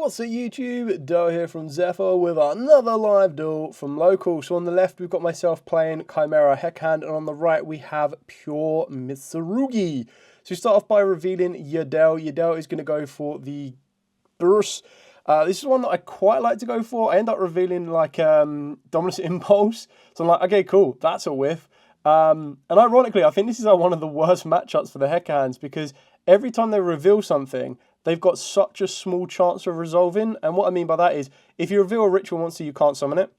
What's up YouTube? Duel here from Zephyr with another live duel from local. So on the left we've got myself playing Chimera Hecahand, and on the right we have pure Mitsurugi. So we start off by revealing Yugioh. Yugioh is going to go for the burst. This is one that I quite like to go for. I end up revealing like Dominus Impulse. So I'm like, okay, cool, that's a whiff. And ironically, I think this is one of the worst matchups for the Hecahands because every time they reveal something, they've got such a small chance of resolving. And what I mean by that is, if you reveal a ritual monster, you can't summon it.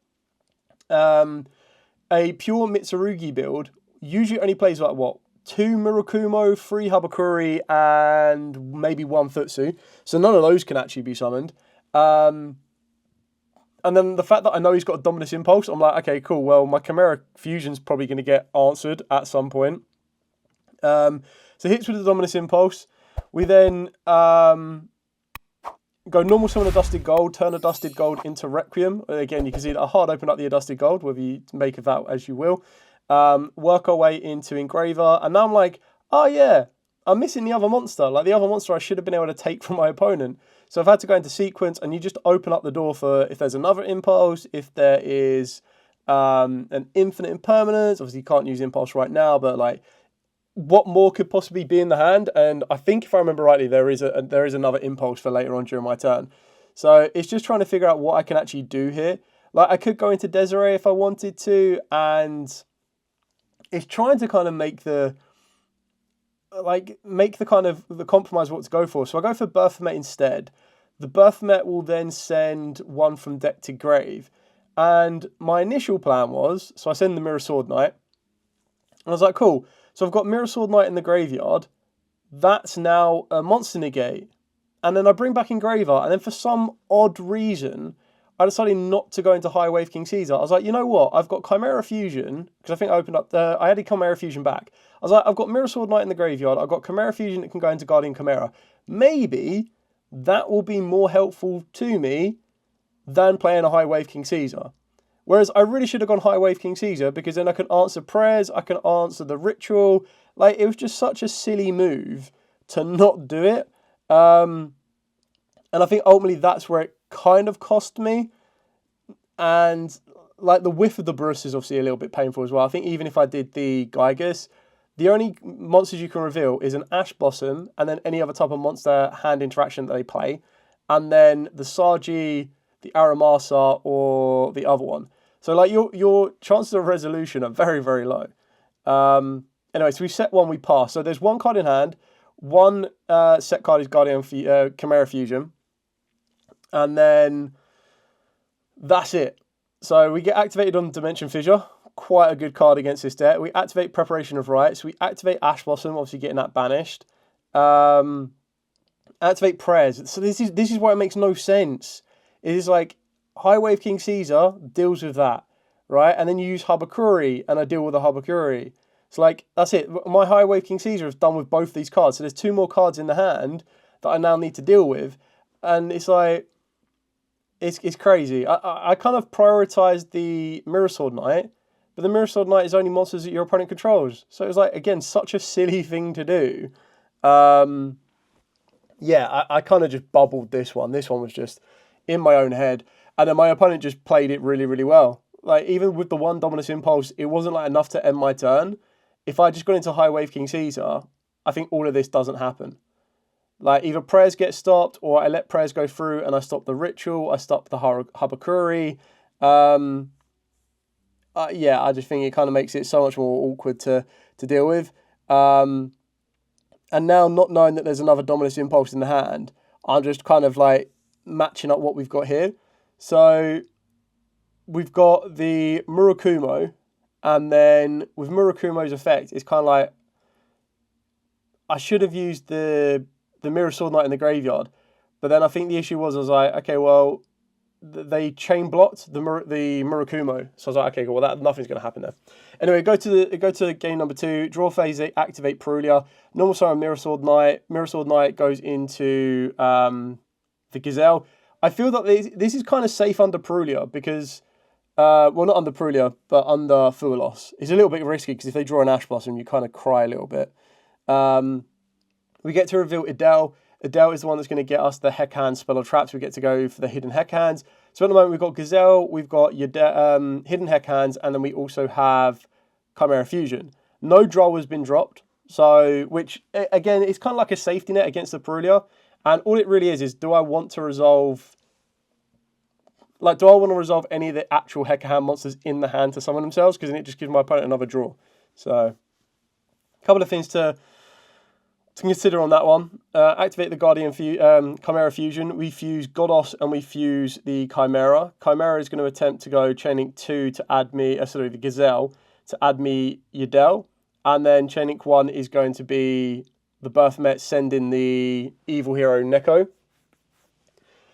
A pure Mitsurugi build usually only plays like, what, 2 Murakumo, 3 Habakuri, and maybe 1 Futsu. So none of those can actually be summoned. And then the fact that I know he's got a Dominus Impulse, I'm like, okay, cool. Well, my Chimera Fusion's probably going to get answered at some point. So hits with the Dominus Impulse. We then go normal summon a Dusted Gold, turn a Dusted Gold into Requiem. Again, you can see that I hard open up the Dusted Gold, whether you make of that as you will. Work our way into Engraver. And now I'm like, oh yeah, I'm missing the other monster. Like the other monster I should have been able to take from my opponent. So I've had to go into sequence, and you just open up the door for if there's another Impulse, if there is an Infinite Impermanence. Obviously you can't use Impulse right now, but like, what more could possibly be in the hand? And I think if I remember rightly, there is another Impulse for later on during my turn. So it's just trying to figure out what I can actually do here. Like I could go into Desiree if I wanted to, and it's trying to kind of make the kind of the compromise what to go for. So I go for Baphomet instead. The Baphomet will then send one from deck to grave. And my initial plan was, so I send the Mirror Sword Knight. And I was like, cool. So I've got Mirror Sword Knight in the graveyard. That's now a monster negate. And then I bring back Engraver. And then for some odd reason, I decided not to go into High Wave King Caesar. I was like, you know what? I've got Chimera Fusion. Because I think I opened up I had a Chimera Fusion back. I was like, I've got Mirror Sword Knight in the graveyard. I've got Chimera Fusion that can go into Guardian Chimera. Maybe that will be more helpful to me than playing a High Wave King Caesar. Whereas I really should have gone High Wave King Caesar, because then I can answer prayers, I can answer the ritual. Like, it was just such a silly move to not do it. And I think ultimately that's where it kind of cost me. And like the whiff of the Bruce is obviously a little bit painful as well. I think even if I did the Gygus, the only monsters you can reveal is an Ash Blossom and then any other type of monster hand interaction that they play. And then the Saji, the Aramasa, or the other one. So like your chances of resolution are very, very low. Anyway, so we set one, we pass. So there's one card in hand. One set card is Chimera Fusion. And then that's it. So we get activated on Dimension Fissure. Quite a good card against this deck. We activate Preparation of Rites. We activate Ash Blossom, obviously getting that banished. Activate Prayers. So this is why it makes no sense. It is like High Wave King Caesar deals with that, right? And then you use Habakuri, and I deal with the Habakuri. So like, that's it. My High Wave King Caesar is done with both these cards. So there's 2 more cards in the hand that I now need to deal with. And it's like, it's crazy. I kind of prioritized the Mirror Sword Knight, but the Mirror Sword Knight is only monsters that your opponent controls. So it was like, again, such a silly thing to do. Yeah, I kind of just bubbled this one. This one was just in my own head. And then my opponent just played it really, really well. Like, even with the 1 Dominus Impulse, it wasn't like enough to end my turn. If I just got into High Wave King Caesar, I think all of this doesn't happen. Like, either prayers get stopped, or I let prayers go through and I stop the ritual, I stop the Habakuri. Yeah, I just think it kind of makes it so much more awkward to deal with. And now, not knowing that there's another Dominus Impulse in the hand, I'm just kind of like matching up what we've got here. So we've got the Murakumo, and then with Murakumo's effect, it's kind of like I should have used the Mirror Sword Knight in the graveyard, but then I think the issue was I was like, okay, well, they chain blocked the Murakumo, so I was like, okay, well, nothing's going to happen there. Anyway, go to game number 2. Draw phase, they activate Perulia. Normal summon Mirror Sword Knight. Mirror Sword Knight goes into the Gazelle. I feel that this is kind of safe under Perulia because, well, not under Perulia, but under Fuelos. It's a little bit risky because if they draw an Ash Blossom, you kind of cry a little bit. We get to reveal Idel. Adele is the one that's going to get us the Hecahands spell or traps. We get to go for the hidden Hecahands. So at the moment we've got Gazelle, we've got hidden Hecahands, and then we also have Chimera Fusion. No Droll has been dropped, so which again is kind of like a safety net against the Perulia. And all it really is do I want to resolve, like, do I want to resolve any of the actual Hecahand monsters in the hand to summon themselves? Because then it just gives my opponent another draw. So a couple of things to consider on that one. Activate the Chimera Fusion. We fuse Godos and we fuse the Chimera. Chimera is going to attempt to go Chain Link 2 to add me, the Gazelle, to add me Yadel. And then Chain Link 1 is going to be the Baphomet sending the evil hero Neko.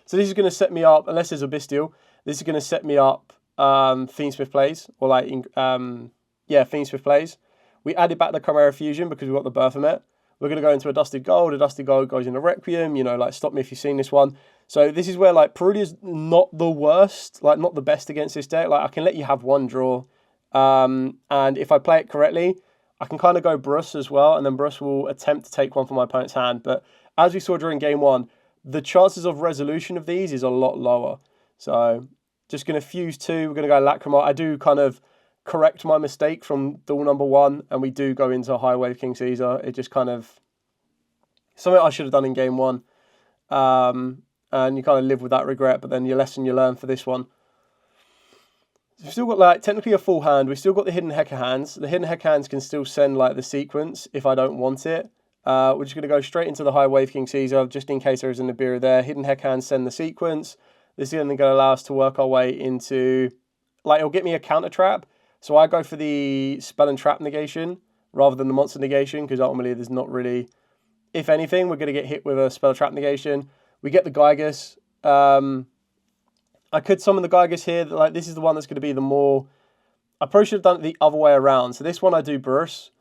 So this is going to set me up, unless there's a Bestial, this is going to set me up Fiendsmith plays, or like, Fiendsmith plays. We added back the Chimera Fusion because we've got the Baphomet. We're going to go into a Dusted Gold. A Dusted Gold goes into Requiem, like, stop me if you've seen this one. So this is where, like, Perulia's not the worst, like, not the best against this deck. Like, I can let you have one draw. And if I play it correctly, I can kind of go Bruce as well, and then Bruce will attempt to take one from my opponent's hand. But as we saw during game one, the chances of resolution of these is a lot lower. So just going to fuse 2. We're going to go Lacrimal. I do kind of correct my mistake from duel number 1, and we do go into High Wave King Caesar. It just kind of something I should have done in game 1. And you kind of live with that regret, but then your lesson you learn for this one. We've still got, like, technically a full hand. We've still got the hidden Hecahands. The hidden Hecahands can still send, like, the sequence if I don't want it. We're just going to go straight into the High Wave King Caesar, just in case there is an Nibiru there. Hidden Hecahands send the sequence. This is going to allow us to work our way into, like, it'll get me a counter trap. So I go for the spell and trap negation rather than the monster negation, because ultimately there's not really, if anything, we're going to get hit with a spell trap negation. We get the Gygus. I could summon the Gygus here. Like, this is the one that's going to be the more, I probably should have done it the other way around. So this one I do Bruce.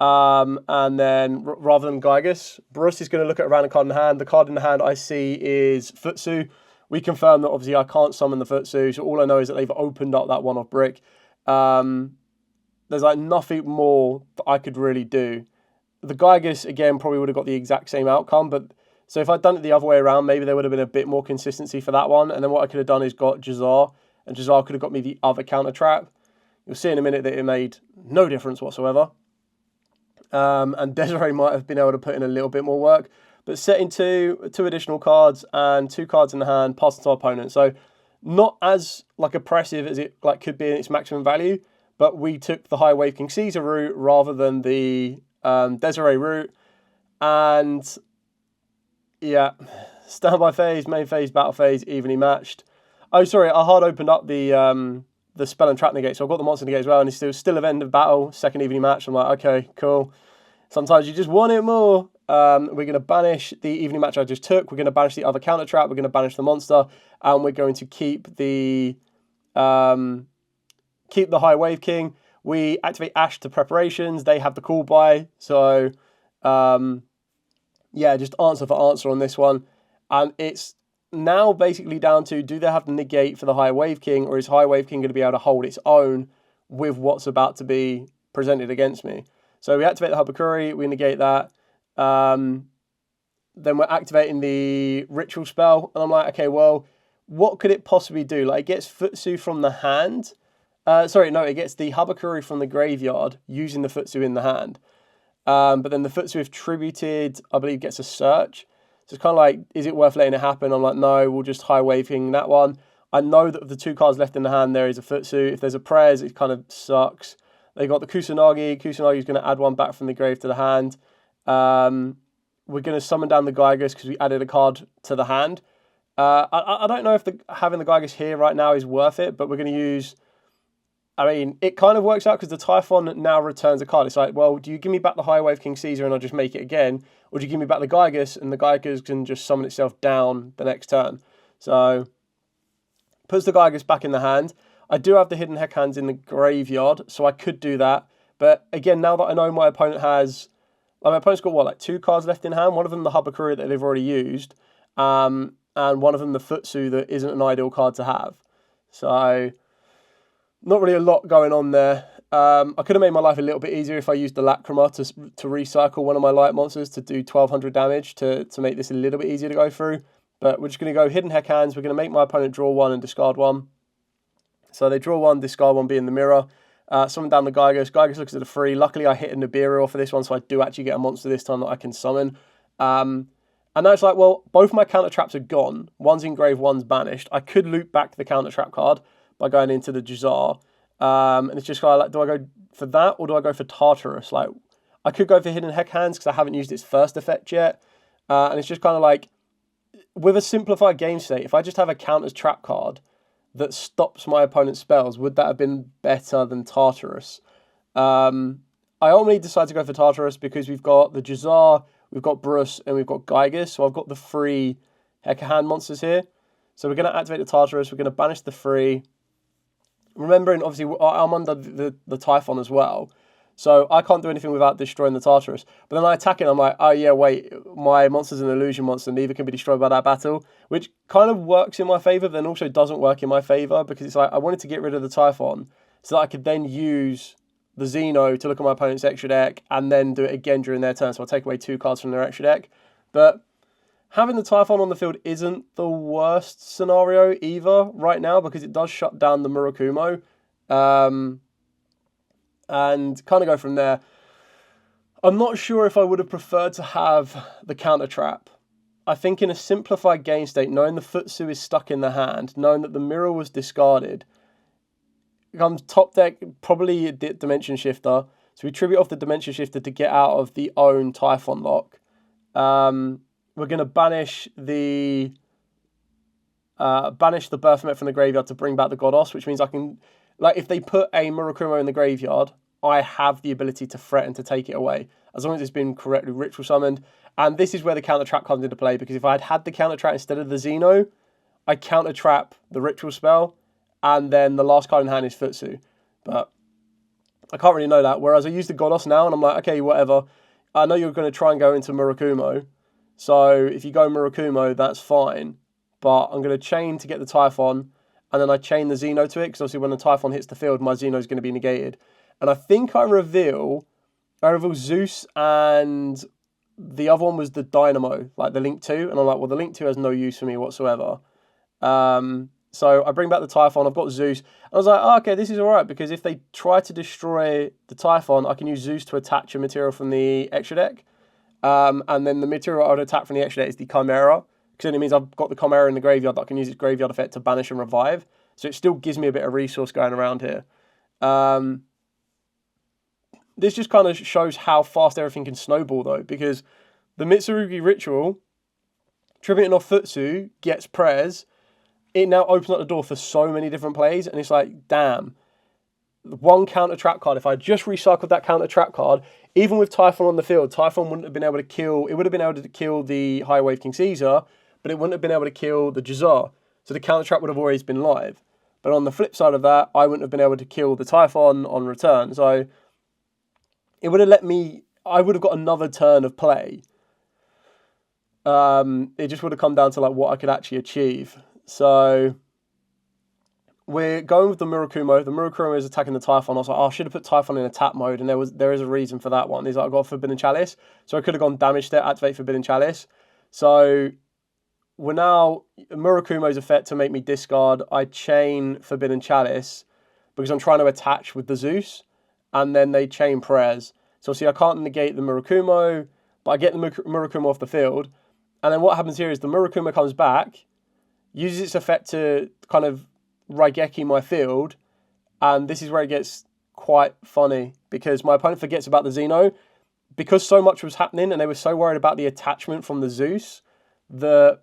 And then rather than Gygus, Bruce is going to look at a random card in the hand. The card in the hand I see is Futsu. We confirm that obviously I can't summon the Futsu, so all I know is that they've opened up that one-off brick. There's, like, nothing more that I could really do. The Gygus, again, probably would have got the exact same outcome, but so if I'd done it the other way around, maybe there would have been a bit more consistency for that one. And then what I could have done is got Jazar, and Jazar could have got me the other counter trap. You'll see in a minute that it made no difference whatsoever. And Desiree might have been able to put in a little bit more work. But setting two additional cards and 2 cards in the hand, pass it to our opponent. So not as, like, oppressive as it, like, could be in its maximum value, but we took the High Wave King Caesar route rather than the Desiree route. And yeah, standby phase, main phase, battle phase, evenly matched. Oh, sorry, I hard opened up the spell and trap negate, so I've got the monster negate as well, and it's still at end of battle, second evening match. I'm like, okay, cool. Sometimes you just want it more. We're going to banish the evening match I just took. We're going to banish the other counter trap. We're going to banish the monster, and we're going to keep the High Wave King. We activate Ash to preparations. They have the call by, so yeah, just answer for answer on this one, and it's now basically down to, do they have the negate for the High Wave King, or is High Wave King going to be able to hold its own with what's about to be presented against me? So we activate the Habakuri, we negate that. Then we're activating the Ritual spell, and I'm like, okay, well, what could it possibly do? Like, it gets Futsu from the hand. It gets the Habakuri from the graveyard using the Futsu in the hand. But then the Futsu, if tributed, I believe gets a search. So it's kind of like, is it worth letting it happen? I'm like, no, we'll just High Wave King that one. I know that of the 2 cards left in the hand, there is a Futsu. If there's a Prez, it kind of sucks. They got the Kusanagi. Kusanagi is going to add one back from the grave to the hand. We're going to summon down the Gygus because we added a card to the hand. I don't know if having the Gygus here right now is worth it, but we're going to use, I mean, it kind of works out because the Typhon now returns a card. It's like, well, do you give me back the High Wave King Caesar and I'll just make it again? Or do you give me back the Gygus and the Gygus can just summon itself down the next turn? So, puts the Gygus back in the hand. I do have the hidden Hecahands in the graveyard, so I could do that. But again, now that I know my opponent has, like, my opponent's got what, like 2 cards left in hand? One of them the Habakuri that they've already used, and one of them the Futsu that isn't an ideal card to have. So, not really a lot going on there. I could have made my life a little bit easier if I used the Lacrima to recycle one of my light monsters to do 1200 damage to make this a little bit easier to go through. But we're just going to go Hidden Hecahands. We're going to make my opponent draw one and discard one. So they draw one, discard one, being the mirror. Summon down the Gygus. Gygus looks at a 3. Luckily, I hit a Nibiru for this one, so I do actually get a monster this time that I can summon. And now it's like, well, both my counter traps are gone. One's engraved, one's banished. I could loop back the counter trap card by going into the Jazar. And it's just kind of like, do I go for that or do I go for Tartarus? Like, I could go for Hidden Hecahands because I haven't used its first effect yet. And it's just kind of like, with a simplified game state, if I just have a counter's trap card that stops my opponent's spells, would that have been better than Tartarus? I ultimately decided to go for Tartarus because we've got the Jazar, we've got Brus, and we've got Gygus. So I've got the 3 Hecahand monsters here. So we're going to activate the Tartarus. We're going to banish the 3. Remembering, obviously, I'm under the Typhon as well. So I can't do anything without destroying the Tartarus. But then I attack it and I'm like, oh yeah, wait, my monster's an illusion monster. Neither can be destroyed by that battle. Which kind of works in my favour, but then also doesn't work in my favour. Because it's like, I wanted to get rid of the Typhon so that I could then use the Xeno to look at my opponent's extra deck and then do it again during their turn. So I'll take away 2 cards from their extra deck. But having the Typhon on the field isn't the worst scenario either right now, because it does shut down the Murakumo. And kind of go from there. I'm not sure if I would have preferred to have the counter trap. I think in a simplified game state, knowing the Futsu is stuck in the hand, knowing that the mirror was discarded, comes top deck, probably a Dimension Shifter. So we tribute off the Dimension Shifter to get out of the own Typhon lock. We're going to banish the Baphomet from the graveyard to bring back the Godos, which means I can, like, if they put a Murakumo in the graveyard, I have the ability to threaten to take it away, as long as it's been correctly ritual summoned. And this is where the counter trap comes into play, because if I had the counter trap instead of the Xeno, I counter trap the ritual spell, and then the last card in hand is Futsu. But I can't really know that. Whereas I use the Godos now, and I'm like, okay, whatever. I know you're going to try and go into Murakumo, so if you go Murakumo, that's fine. But I'm going to chain to get the Typhon, and then I chain the Xeno to it, because obviously when the Typhon hits the field, my Xeno is going to be negated. And I think I reveal Zeus, and the other one was the Dynamo, like the Link 2. And I'm like, well, the Link 2 has no use for me whatsoever. So I bring back the Typhon, I've got Zeus. And I was like, oh, okay, this is all right, because if they try to destroy the Typhon, I can use Zeus to attach a material from the extra deck. And then the material I would attack from the extra deck is the Chimera, because it means I've got the Chimera in the graveyard that I can use its graveyard effect to banish and revive. So it still gives me a bit of resource going around here. This just kind of shows how fast everything can snowball, though, because the Mitsurugi Ritual, tributing off Futsu, gets Prez. It now opens up the door for so many different plays, and it's like, damn. One counter trap card, if I just recycled that counter trap card, even with Typhon on the field, Typhon wouldn't have been able to kill, it would have been able to kill the High Wave King Caesar, but it wouldn't have been able to kill the Jazar. So the counter trap would have always been live. But on the flip side of that, I wouldn't have been able to kill the Typhon on return. So it would have let me, I would have got another turn of play. It just would have come down to like what I could actually achieve. So we're going with the Murakumo. The Murakumo is attacking the Typhon. I was like, oh, I should have put Typhon in attack mode, and there is a reason for that one. Is like, I got Forbidden Chalice. So I could have gone damage step, activate Forbidden Chalice. So we're now, Murakumo's effect to make me discard, I chain Forbidden Chalice because I'm trying to attach with the Zeus, and then they chain Prayers. So see, I can't negate the Murakumo, but I get the Murakumo off the field. And then what happens here is the Murakumo comes back, uses its effect to kind of Raigeki my field, and this is where it gets quite funny, because my opponent forgets about the Xeno. Because so much was happening, and they were so worried about the attachment from the Zeus, that,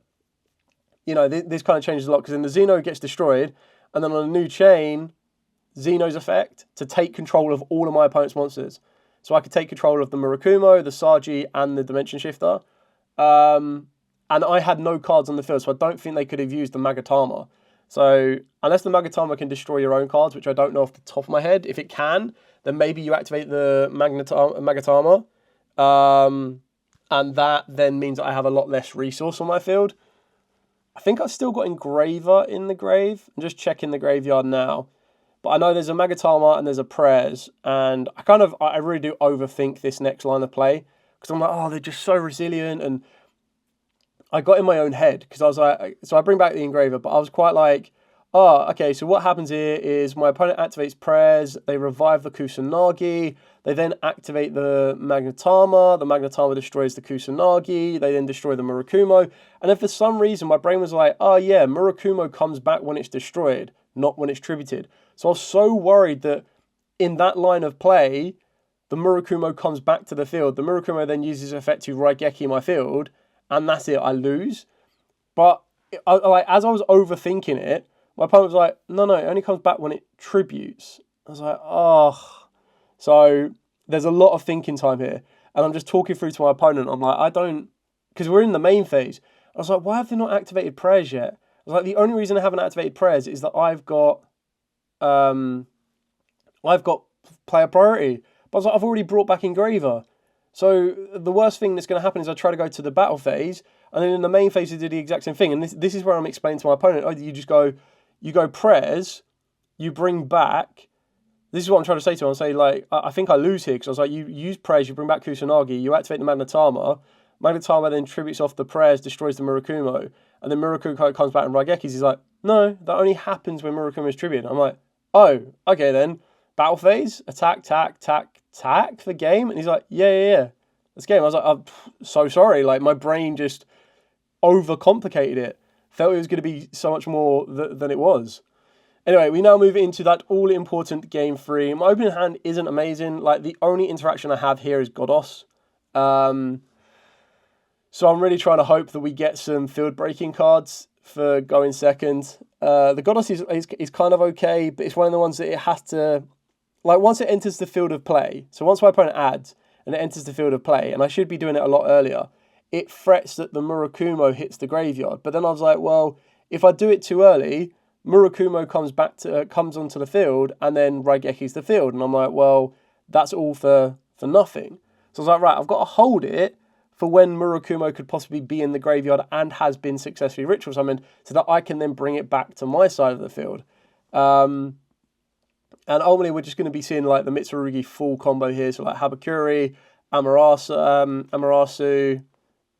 you know, this kind of changes a lot, because then the Xeno gets destroyed, and then on a new chain, Xeno's effect to take control of all of my opponent's monsters. So I could take control of the Murakumo, the Saji, and the Dimension Shifter. And I had no cards on the field, so I don't think they could have used the Magatama. So unless the Magatama can destroy your own cards, which I don't know off the top of my head, if it can, then maybe you activate the Magatama. And that then means that I have a lot less resource on my field. I think I've still got Engraver in the grave. I'm just checking the graveyard now. But I know there's a Magatama and there's a Prayers, and I really do overthink this next line of play, because I'm like, oh, they're just so resilient, and I got in my own head, because I was like, so I bring back the Engraver, but I was quite like, oh, okay, so what happens here is my opponent activates Prayers, they revive the Kusanagi, they then activate the Magnetama destroys the Kusanagi, they then destroy the Murakumo, and then for some reason my brain was like, oh yeah, Murakumo comes back when it's destroyed, not when it's tributed. So I was so worried that in that line of play, the Murakumo comes back to the field, the Murakumo then uses effect to Raigeki my field, and that's it, I lose. But as I was overthinking it, my opponent was like, no, it only comes back when it tributes. I was like, oh. So there's a lot of thinking time here. And I'm just talking through to my opponent. I'm like, because we're in the main phase. I was like, why have they not activated Prayers yet? I was like, the only reason I haven't activated Prayers is that I've got player priority. But I was like, I've already brought back Engraver. So the worst thing that's going to happen is I try to go to the battle phase, and then in the main phase, they do the exact same thing. And this is where I'm explaining to my opponent, oh, you go Prayers, you bring back. This is what I'm trying to say to him. I'll say, like, I think I lose here, because I was like, you use Prayers, you bring back Kusanagi, you activate the Magnetama then tributes off the Prayers, destroys the Murakumo, and then Murakumo comes back and Raigekis. He's like, no, that only happens when Murakumo is tributed. I'm like, oh, okay then. Battle phase, attack the game, and he's like, yeah, this game. I was like, I'm so sorry, like my brain just overcomplicated it. Felt it was going to be so much more than it was. Anyway, we now move into that all-important game 3. My opening hand isn't amazing. Like, the only interaction I have here is Godos. So I'm really trying to hope that we get some field-breaking cards for going second. The Godos is kind of okay, but it's one of the ones that it has to... Like, once it enters the field of play, so once my opponent adds and it enters the field of play, and I should be doing it a lot earlier, it frets that the Murakumo hits the graveyard. But then I was like, well, if I do it too early, Murakumo comes onto the field, and then Raigeki's the field. And I'm like, well, that's all for nothing. So I was like, right, I've got to hold it for when Murakumo could possibly be in the graveyard and has been successfully ritual summoned, so that I can then bring it back to my side of the field. And ultimately, we're just going to be seeing like the Mitsurugi full combo here. So like Habakuri, Amarasu,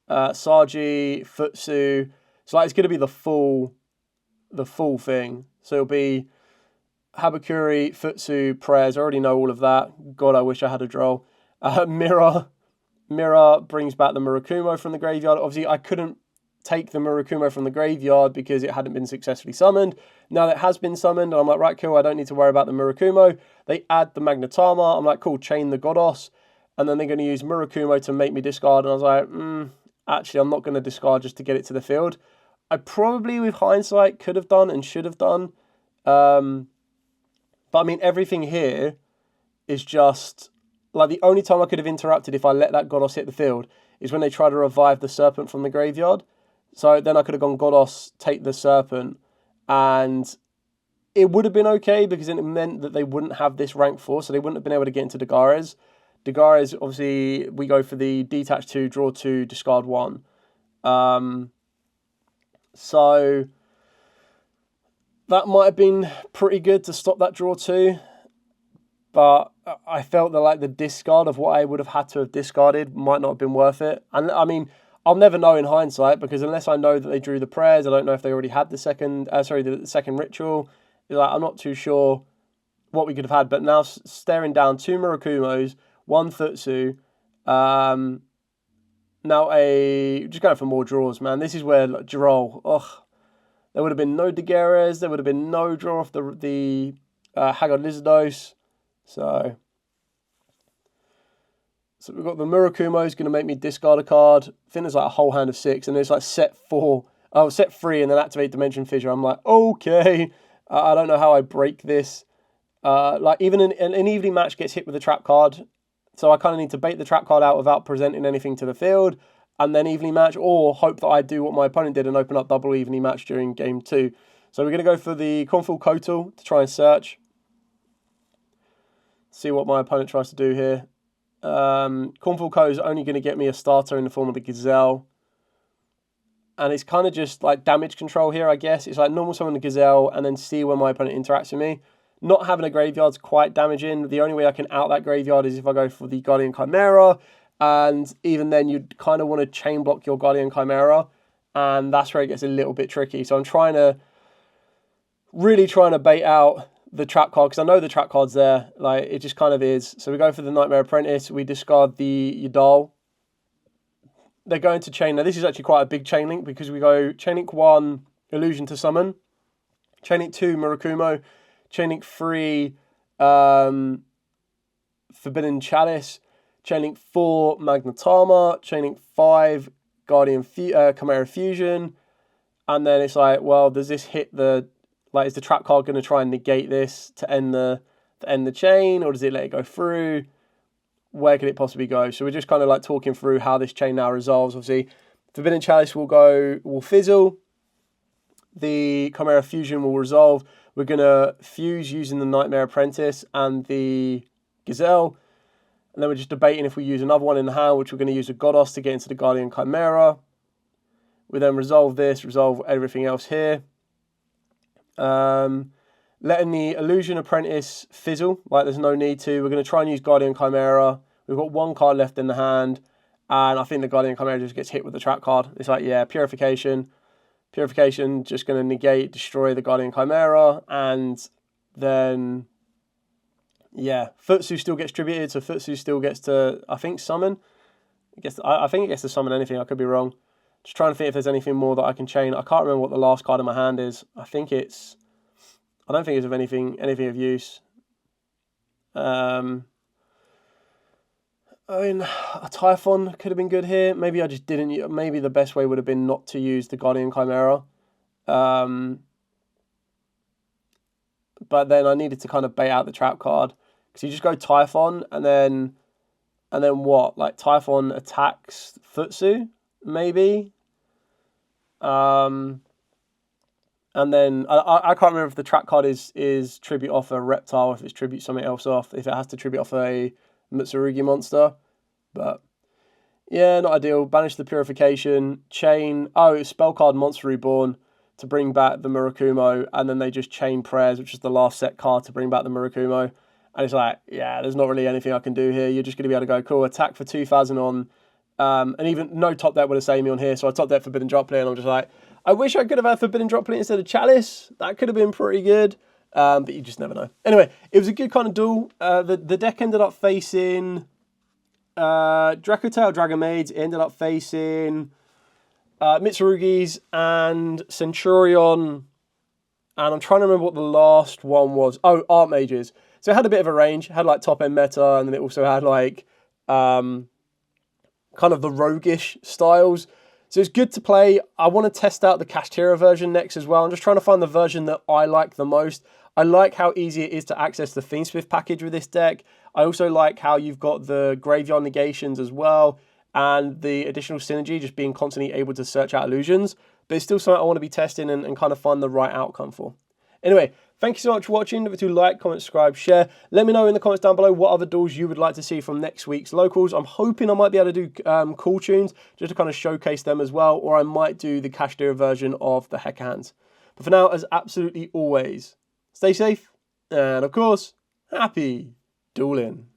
Saji, Futsu. So like it's going to be the full thing. So it'll be Habakuri, Futsu, Prayers. I already know all of that. God, I wish I had a draw. Mirror brings back the Murakumo from the graveyard. Obviously, I couldn't take the Murakumo from the graveyard because it hadn't been successfully summoned. Now that it has been summoned, and I'm like, right, cool, I don't need to worry about the Murakumo. They add the Magnetama. I'm like, cool, chain the Godos. And then they're going to use Murakumo to make me discard. And I was like, actually, I'm not going to discard just to get it to the field. I probably, with hindsight, could have done and should have done. But I mean, everything here is just... Like, the only time I could have interrupted if I let that Godos hit the field is when they try to revive the Serpent from the graveyard. So then I could have gone Godos, take the Serpent, and it would have been okay because it meant that they wouldn't have this rank 4, so they wouldn't have been able to get into Dagares. Dagares, obviously, we go for the detach 2, draw 2, discard 1. So that might have been pretty good to stop that draw 2. But I felt that like the discard of what I would have had to have discarded might not have been worth it. And I mean, I'll never know in hindsight, because unless I know that they drew the Prayers, I don't know if they already had the second ritual. Like, I'm not too sure what we could have had. But now staring down 2 Murakumos, 1 Futsu, now just going for more draws, man. This is where like, Jirol, there would have been no Dagares, there would have been no draw off the Haggard Lizardos. So we've got the Murakumo is going to make me discard a card. I think there's like a whole hand of 6, and there's like set 3, and then activate Dimension Fissure. I'm like, okay, I don't know how I break this. Like even an evening match gets hit with a trap card, so I kind of need to bait the trap card out without presenting anything to the field, and then evening match, or hope that I do what my opponent did and open up double evening match during game 2. So we're going to go for the Cornfield Kotal to try and search. See what my opponent tries to do here. Cornfield Co is only going to get me a starter in the form of the Gazelle. And it's kind of just like damage control here, I guess. It's like normal summon the Gazelle and then see when my opponent interacts with me. not having a graveyard's quite damaging. The only way I can out that graveyard is if I go for the Guardian Chimera, and even then you'd kind of want to chain block your Guardian Chimera, and that's where it gets a little bit tricky. So I'm really trying to bait out the trap card, because I know the trap card's there. Like, it just kind of is. So we go for the Nightmare Apprentice. We discard the Yugioh. They're going to chain. Now, this is actually quite a big chain link, because we go chain link 1, Illusion to Summon. Chain link 2, Murakumo. Chain link 3, Forbidden Chalice. Chain link 4, Magnetama. Chain link 5, Chimera Fusion. And then it's like, well, does this hit the... Like, is the trap card going to try and negate this to end the chain, or does it let it go through? Where could it possibly go? So we're just kind of like talking through how this chain now resolves. Obviously, Forbidden Chalice will fizzle. The Chimera Fusion will resolve. We're going to fuse using the Nightmare Apprentice and the Gazelle. And then we're just debating if we use another one in the hand, which we're going to use a Godos to get into the Guardian Chimera. We then resolve this, resolve everything else here. Letting the Illusion Apprentice fizzle, like there's no need to. We're going to try and use Guardian Chimera. We've got 1 card left in the hand, and I think the Guardian Chimera just gets hit with the trap card. It's like, yeah, Purification. Purification just going to negate, destroy the Guardian Chimera, and then, yeah, Futsu still gets tributed, so Futsu still gets to, I think, summon. I think it gets to summon anything, I could be wrong. Just trying to think if there's anything more that I can chain. I can't remember what the last card in my hand is. I don't think it's of anything of use. I mean, a Typhon could have been good here. Maybe I just didn't. Maybe the best way would have been not to use the Guardian Chimera. But then I needed to kind of bait out the trap card, because you just go Typhon and then what? Like, Typhon attacks Futsu, maybe. And then I can't remember if the trap card is tribute off a reptile, if it's tribute something else off, if it has to tribute off a Mitsurugi monster. But yeah, not ideal. Banish the Purification, chain. Oh, it's spell card Monster Reborn to bring back the Murakumo, and then they just chain Prayers, which is the last set card to bring back the Murakumo. And it's like, yeah, there's not really anything I can do here. You're just going to be able to go, cool, attack for 2,000 on. And even no top deck would have saved me on here, so I top deck Forbidden Droplet, and I'm just like, I wish I could have had Forbidden Droplet instead of Chalice. That could have been pretty good, but you just never know. Anyway, it was a good kind of duel. The deck ended up facing Dracotail Dragon Maids. It ended up facing Mitsurugis and Centurion, and I'm trying to remember what the last one was. Oh, Art Mages. So it had a bit of a range. It had like top end meta, and then it also had like kind of the roguish styles. So it's good to play. I want to test out the Kashtira version next as well. I'm just trying to find the version that I like the most. I like how easy it is to access the Fiendsmith package with this deck. I also like how you've got the graveyard negations as well, and the additional synergy, just being constantly able to search out illusions. But it's still something I want to be testing and kind of find the right outcome for. Anyway, thank you so much for watching. Remember to like, comment, subscribe, share. Let me know in the comments down below what other duels you would like to see from next week's locals. I'm hoping I might be able to do cool tunes just to kind of showcase them as well, or I might do the Kashtira version of the Hecahands. But for now, as absolutely always, stay safe, and of course, happy dueling.